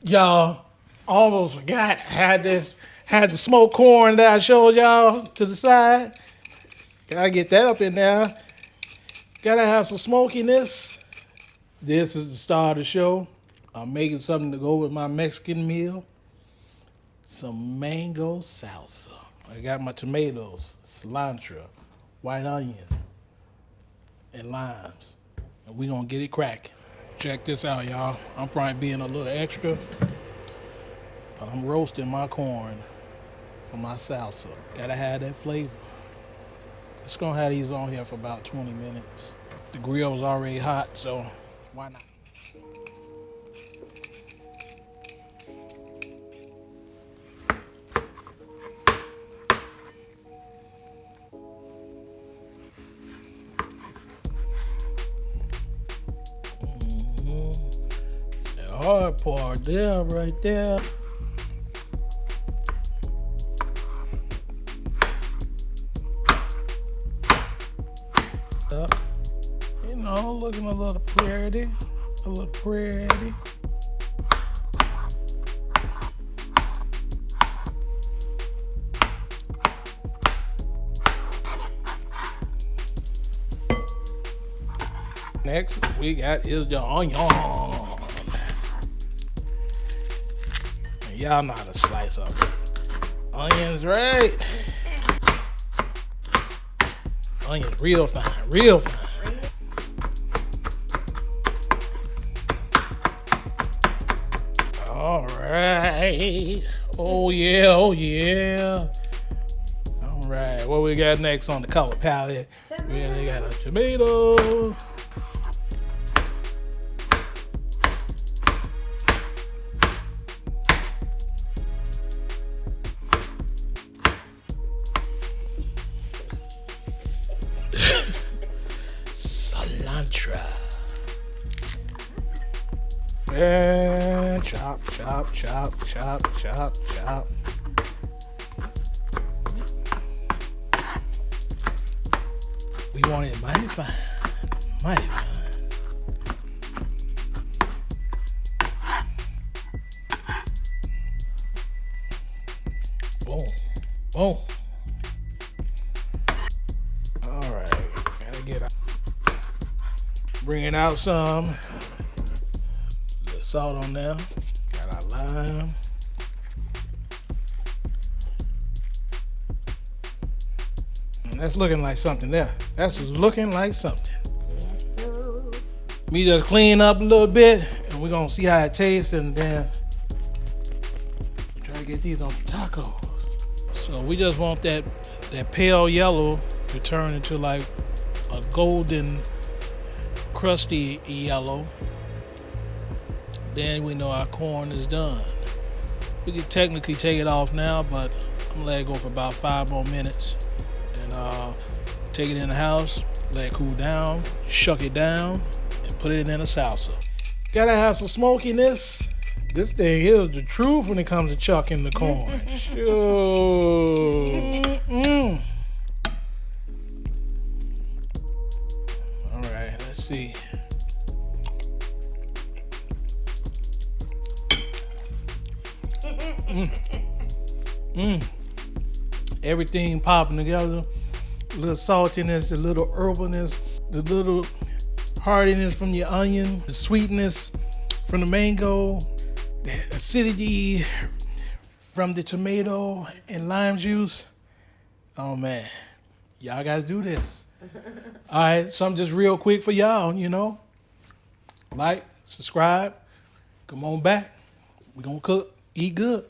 Y'all, almost forgot. Had the smoked corn that I showed y'all to the side. Gotta get that up in there. Gotta have some smokiness. This is the star of the show. I'm making something to go with my Mexican meal. Some mango salsa. I got my tomatoes, cilantro, white onion, and limes. And we gonna get it cracking. Check this out, y'all. I'm probably being a little extra. I'm roasting my corn for my salsa. Gotta have that flavor. Just gonna have these on here for about 20 minutes. The grill's already hot, so why not? That hard part there, right there. Up. You know, looking a little pretty. A little pretty. Next we got is the onion. And y'all know how to slice up onions, right? Onions real fine, real fine. All right. Oh yeah, oh yeah. All right, what we got next on the color palette? We got a tomato. Cilantro. And chop, chop, chop, chop, chop, chop. We want it mighty fine, mighty fine. Boom, boom. All right, gotta get out. Bringing out some salt on there. Got our lime. And that's looking like something there. That's looking like something. Me just clean up a little bit, and we're gonna see how it tastes, and then try to get these on tacos. So we just want that pale yellow to turn into like a golden, crusty yellow. Then we know our corn is done. We can technically take it off now, but I'm gonna let it go for about 5 more minutes. And take it in the house, let it cool down, shuck it down, and put it in a salsa. Gotta have some smokiness. This thing here is the truth when it comes to chucking the corn. Sure. All right, let's see. Everything popping together. A little saltiness, a little herbalness, the little hardiness from your onion, the sweetness from the mango, the acidity from the tomato and lime juice. Oh man, y'all gotta do this. All right, something just real quick for y'all, you know. Like, subscribe, come on back. We're gonna cook, eat good.